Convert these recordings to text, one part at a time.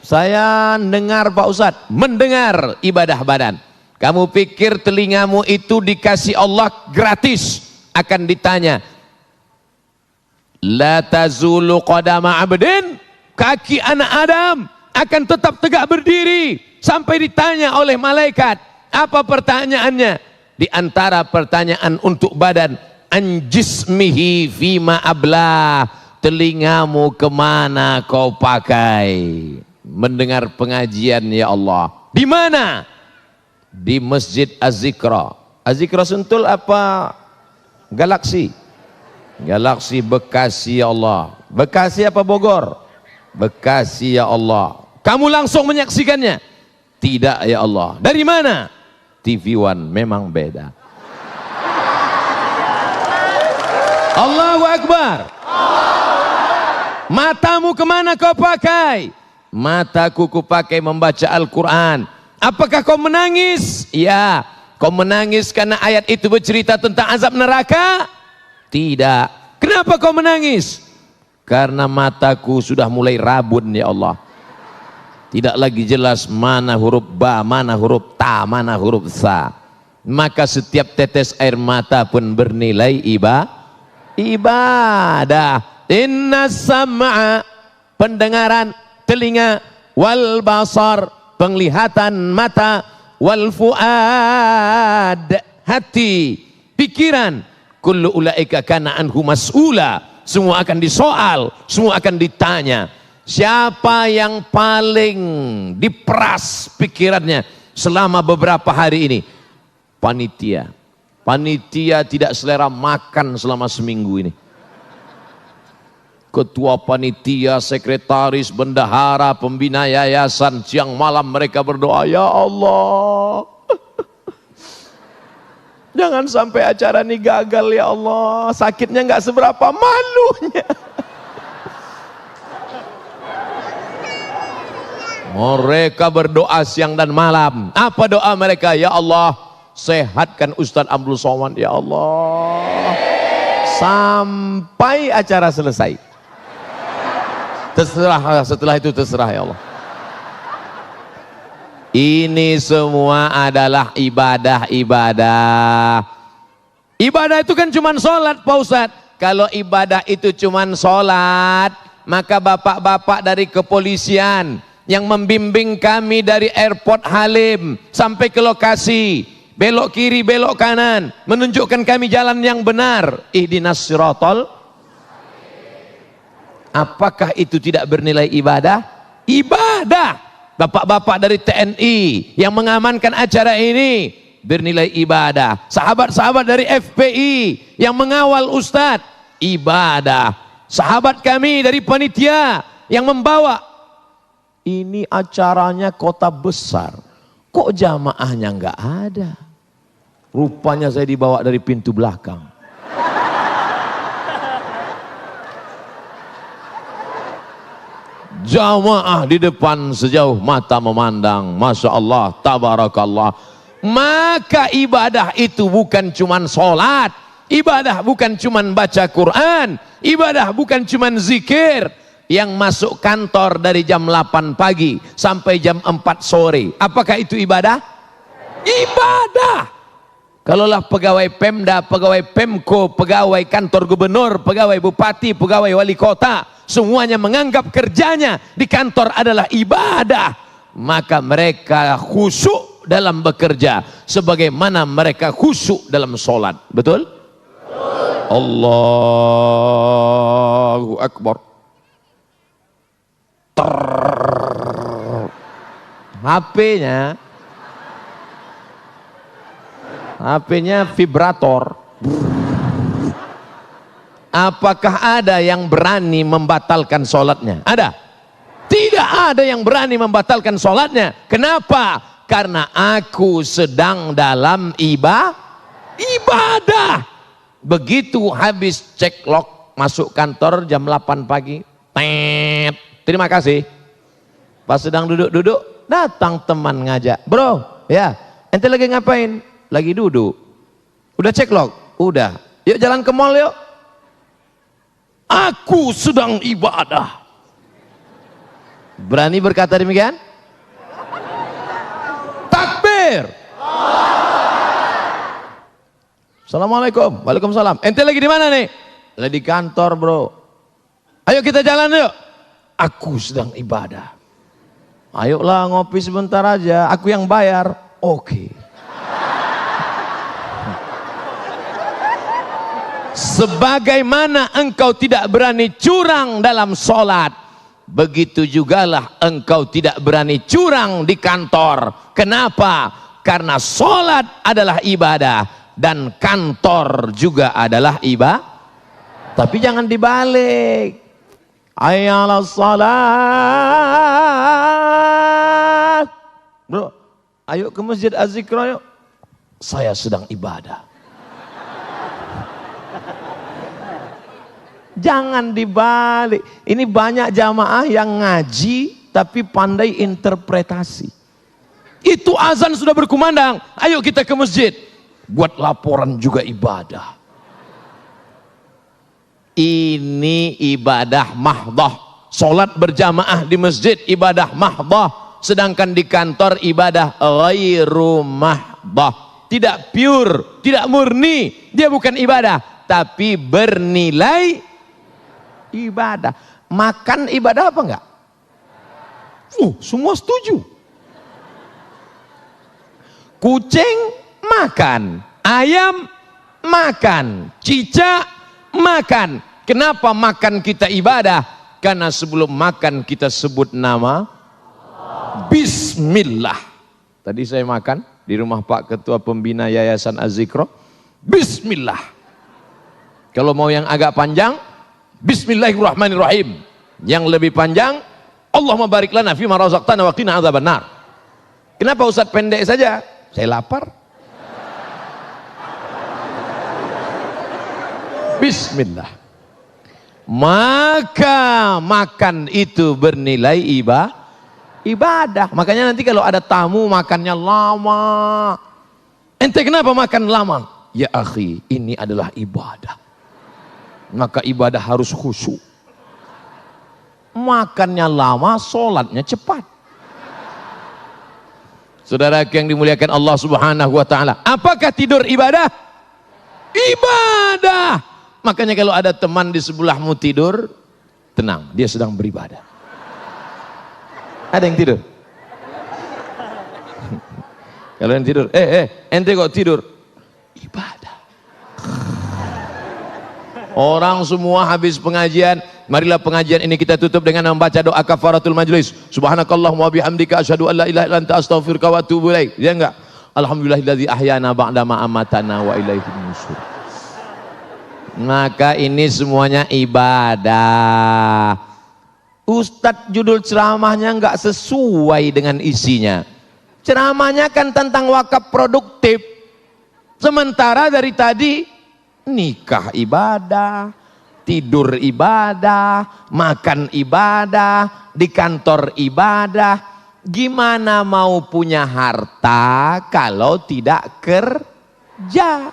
Saya dengar Pak Ustadz, mendengar ibadah badan. Kamu pikir telingamu itu dikasih Allah gratis? Akan ditanya, la tazulu qadama abdin, kaki anak Adam akan tetap tegak berdiri sampai ditanya oleh malaikat. Apa pertanyaannya? Di antara pertanyaan untuk badan, anjismihi fima ablah, telingamu kemana kau pakai? Mendengar pengajian ya Allah. Di mana? Di Masjid Az-Zikra. Az-Zikra Sentul apa Galaksi? Galaksi Bekasi ya Allah. Bekasi apa Bogor? Bekasi ya Allah. Kamu langsung menyaksikannya? Tidak ya Allah. Dari mana? TV One. Memang beda. Allahu Akbar. Matamu kemana kau pakai? Mataku kupakai membaca Al-Quran. Apakah kau menangis? Ya. Kau menangis karena ayat itu bercerita tentang azab neraka? Tidak. Kenapa kau menangis? Karena mataku sudah mulai rabun ya Allah. Tidak lagi jelas mana huruf ba, mana huruf ta, mana huruf sa. Maka setiap tetes air mata pun bernilai ibadah. Inna sam'a, pendengaran telinga, wal basar, penglihatan mata, wal fuad, hati, pikiran, kullu ulaika kana anhu mas'ula, semua akan disoal, semua akan ditanya. Siapa yang paling diperas pikirannya selama beberapa hari ini? Panitia. Panitia tidak selera makan selama seminggu ini. Ketua panitia, sekretaris, bendahara, pembina yayasan, siang malam mereka berdoa, ya Allah, jangan sampai acara ini gagal ya Allah. Sakitnya nggak seberapa, malunya. Mereka berdoa siang dan malam. Apa doa mereka? Ya Allah, sehatkan Ustadz Abdul Somad ya Allah, sampai acara selesai. Terserah, setelah itu terserah ya Allah. Ini semua adalah ibadah-ibadah. Ibadah itu kan cuma sholat Pak Ustadz. Kalau ibadah itu cuma sholat, maka bapak-bapak dari kepolisian yang membimbing kami dari airport Halim sampai ke lokasi, belok kiri, belok kanan, menunjukkan kami jalan yang benar. Ihdinas siratal. Apakah itu tidak bernilai ibadah? Ibadah. Bapak-bapak dari TNI yang mengamankan acara ini bernilai ibadah. Sahabat-sahabat dari FPI yang mengawal Ustadz, ibadah. Sahabat kami dari panitia yang membawa. Ini acaranya kota besar, kok jamaahnya nggak ada? Rupanya saya dibawa dari pintu belakang. Jamaah di depan sejauh mata memandang, Masya Allah, Tabarakallah. Maka ibadah itu bukan cuman sholat, ibadah bukan cuman baca Quran, ibadah bukan cuman zikir. Yang masuk kantor dari jam 8 pagi sampai jam 4 sore, apakah itu ibadah? Ibadah. Kalaulah pegawai Pemda, pegawai Pemko, pegawai kantor gubernur, pegawai bupati, pegawai wali kota, semuanya menganggap kerjanya di kantor adalah ibadah, maka mereka khusyuk dalam bekerja sebagaimana mereka khusyuk dalam sholat. Betul? Allahu Akbar. HP-nya vibrator. Apakah ada yang berani membatalkan sholatnya? Ada? Tidak ada yang berani membatalkan sholatnya. Kenapa? Karena aku sedang dalam ibadah. Begitu habis cek log masuk kantor jam 8 pagi, tet, terima kasih. Pas sedang duduk-duduk, datang teman ngajak, bro, ya, ente lagi ngapain? Lagi duduk. Udah cek log? Udah. Yuk jalan ke mall yuk. Aku sedang ibadah. Berani berkata demikian? Takbir. Assalamualaikum. Waalaikumsalam. Ente lagi di mana nih? Lagi di kantor, bro. Ayo kita jalan yuk. Aku sedang ibadah. Ayolah ngopi sebentar aja. Aku yang bayar. Oke. Sebagaimana engkau tidak berani curang dalam sholat, begitu jugalah engkau tidak berani curang di kantor. Kenapa? Karena sholat adalah ibadah dan kantor juga adalah ibadah. Tapi jangan dibalik. Ayyala sholat. Bro, ayo ke masjid Az-Zikra yuk. Saya sedang ibadah. Jangan dibalik. Ini banyak jamaah yang ngaji tapi pandai interpretasi. Itu azan sudah berkumandang, ayo kita ke masjid. Buat laporan juga ibadah. Ini ibadah mahdoh. Sholat berjamaah di masjid ibadah mahdoh. Sedangkan di kantor ibadah ghairu mahdoh. Tidak pure, tidak murni. Dia bukan ibadah, tapi bernilai ibadah. Makan ibadah apa enggak? Semua setuju. Kucing makan, ayam makan, cicak makan. Kenapa makan kita ibadah? Karena sebelum makan kita sebut nama Bismillah. Tadi saya makan di rumah Pak Ketua Pembina Yayasan Az-Zikra. Bismillah. Kalau mau yang agak panjang, Bismillahirrahmanirrahim. Yang lebih panjang, Allahumma barik lana fima razaqtana wa qina adzabannar. Kenapa Ustaz pendek saja? Saya lapar. Bismillah. Maka makan itu bernilai ibadah. Makanya nanti kalau ada tamu makannya lama. Ente kenapa makan lama? Ya akhi, ini adalah ibadah. Maka ibadah harus khusyuk. Makannya lama, sholatnya cepat. Saudara yang dimuliakan Allah Subhanahu wa taala, apakah tidur ibadah? Ibadah. Makanya kalau ada teman di sebelahmu tidur, tenang, dia sedang beribadah. Ada yang tidur? Kalau yang tidur, ente kok tidur? Ibadah. Orang semua habis pengajian, marilah pengajian ini kita tutup dengan membaca doa kafaratul majlis. Subhanakallahumma bihamdika asyhadu an la ilaha illa anta astaghfiruka wa atubu ilaik. Ya enggak? Alhamdulillahilladzi ahyana ba'da ma amatana wa ilaihi nusyur. Maka ini semuanya ibadah. Ustadz judul ceramahnya enggak sesuai dengan isinya. Ceramahnya kan tentang wakaf produktif. Sementara dari tadi nikah ibadah, tidur ibadah, makan ibadah, di kantor ibadah. Gimana mau punya harta kalau tidak kerja?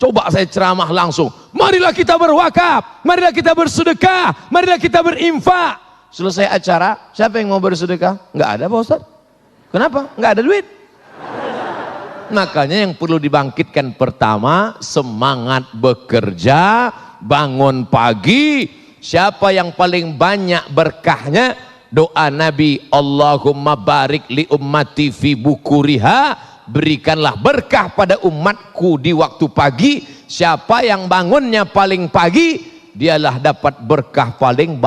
Coba saya ceramah langsung. Marilah kita berwakaf, marilah kita bersedekah, marilah kita berinfak. Selesai acara, siapa yang mau bersedekah? Enggak ada Pak Ustaz. Kenapa? Enggak ada duit. Makanya yang perlu dibangkitkan pertama, semangat bekerja, bangun pagi. Siapa yang paling banyak berkahnya? Doa Nabi, Allahumma barik li ummati fi bukuriha. Berikanlah berkah pada umatku di waktu pagi. Siapa yang bangunnya paling pagi, dialah dapat berkah paling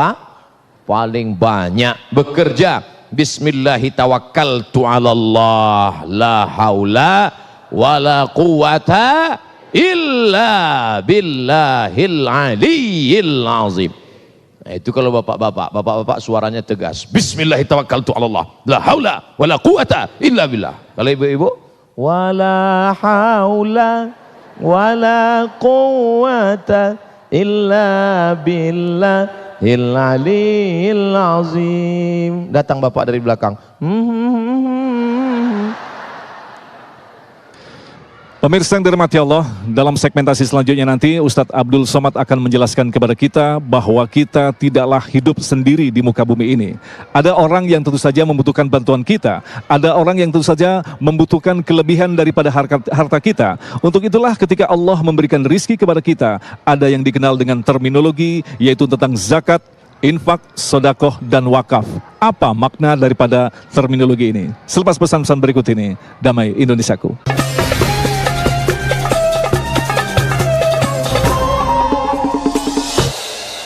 banyak. Bekerja. Bismillahi tawakkaltu ala Allah, la haula wala quwata illa billahil aliyyil azim. Nah, itu kalau bapak-bapak suaranya tegas. Bismillahi tawakkaltu ala Allah, la haula wala quwata illa billah. Kalau ibu-ibu, wala haula wala quwata illa billah Al-Aliyil Azim. Datang bapak dari belakang. Pemirsa yang dirahmati Allah, dalam segmentasi selanjutnya nanti Ustadz Abdul Somad akan menjelaskan kepada kita bahwa kita tidaklah hidup sendiri di muka bumi ini. Ada orang yang tentu saja membutuhkan bantuan kita, ada orang yang tentu saja membutuhkan kelebihan daripada harta kita. Untuk itulah ketika Allah memberikan rizki kepada kita, ada yang dikenal dengan terminologi yaitu tentang zakat, infak, sodakoh, dan wakaf. Apa makna daripada terminologi ini? Selepas pesan-pesan berikut ini, damai Indonesiaku.